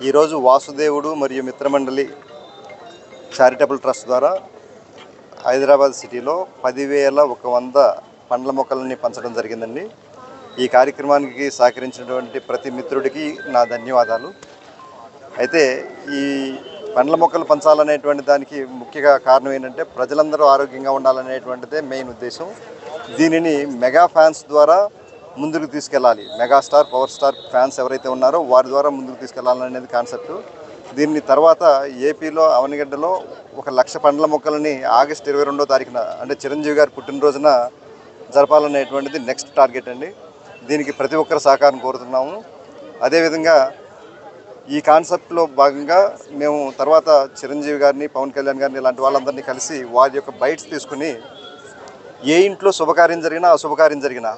ఈరోజు వాసుదేవుడు మరియు మిత్రమండలి చారిటబుల్ ట్రస్ట్ ద్వారా హైదరాబాద్ సిటీలో 10,100 పండ్ల మొక్కలని పంచడం జరిగిందండి. ఈ కార్యక్రమానికి సహకరించినటువంటి ప్రతి మిత్రుడికి నా ధన్యవాదాలు. అయితే ఈ పండ్ల మొక్కలు పంచాలనేటువంటి దానికి ముఖ్య కారణం ఏంటంటే ప్రజలందరూ ఆరోగ్యంగా ఉండాలనేటువంటిదే మెయిన్ ఉద్దేశం. దీనిని మెగా ఫ్యాన్స్ ద్వారా ముందుకు తీసుకెళ్ళాలి. మెగాస్టార్, పవర్ స్టార్ ఫ్యాన్స్ ఎవరైతే ఉన్నారో వారి ద్వారా ముందుకు తీసుకెళ్లాలనేది కాన్సెప్ట్. దీన్ని తర్వాత ఏపీలో అవనిగడ్డలో 1,00,000 పండ్ల మొక్కలని ఆగస్టు 22వ తారీఖున అంటే చిరంజీవి గారి పుట్టినరోజున జరపాలనేటువంటిది నెక్స్ట్ టార్గెట్ అండి. దీనికి ప్రతి ఒక్కరు సహకారం కోరుతున్నాము. అదేవిధంగా ఈ కాన్సెప్ట్లో భాగంగా మేము తర్వాత చిరంజీవి గారిని, పవన్ కళ్యాణ్ గారిని ఇలాంటి వాళ్ళందరినీ కలిసి వారి యొక్క బైట్స్ తీసుకుని ఏ ఇంట్లో శుభకార్యం జరిగినా అశుభకార్యం జరిగినా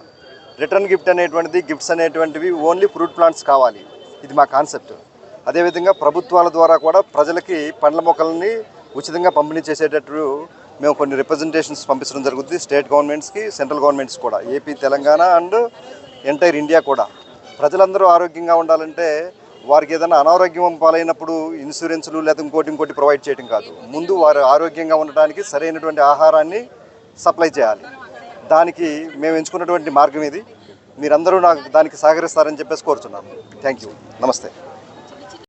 రిటర్న్ గిఫ్ట్ అనేటువంటిది, గిఫ్ట్స్ అనేటువంటివి ఓన్లీ ఫ్రూట్ ప్లాంట్స్ కావాలి. ఇది మా కాన్సెప్ట్. అదేవిధంగా ప్రభుత్వాల ద్వారా కూడా ప్రజలకి పండ్ల మొక్కలని ఉచితంగా పంపిణీ చేసేటట్టు మేము కొన్ని రిప్రజెంటేషన్స్ పంపించడం జరుగుతుంది. స్టేట్ గవర్నమెంట్స్కి, సెంట్రల్ గవర్నమెంట్స్ కూడా, AP, Telangana and entire India కూడా. ప్రజలందరూ ఆరోగ్యంగా ఉండాలంటే వారికి ఏదైనా అనారోగ్యం పాలైనప్పుడు ఇన్సూరెన్స్లు లేదా ఇంకోటి ప్రొవైడ్ చేయడం కాదు. ముందు వారు ఆరోగ్యంగా ఉండడానికి సరైనటువంటి ఆహారాన్ని సప్లై చేయాలి. దానికి మేము ఎంచుకున్నటువంటి మార్గం ఇది. మీరందరూ నాకు దానికి సహకరిస్తారని చెప్పేసి కోరుతున్నాను. Thank you. నమస్తే.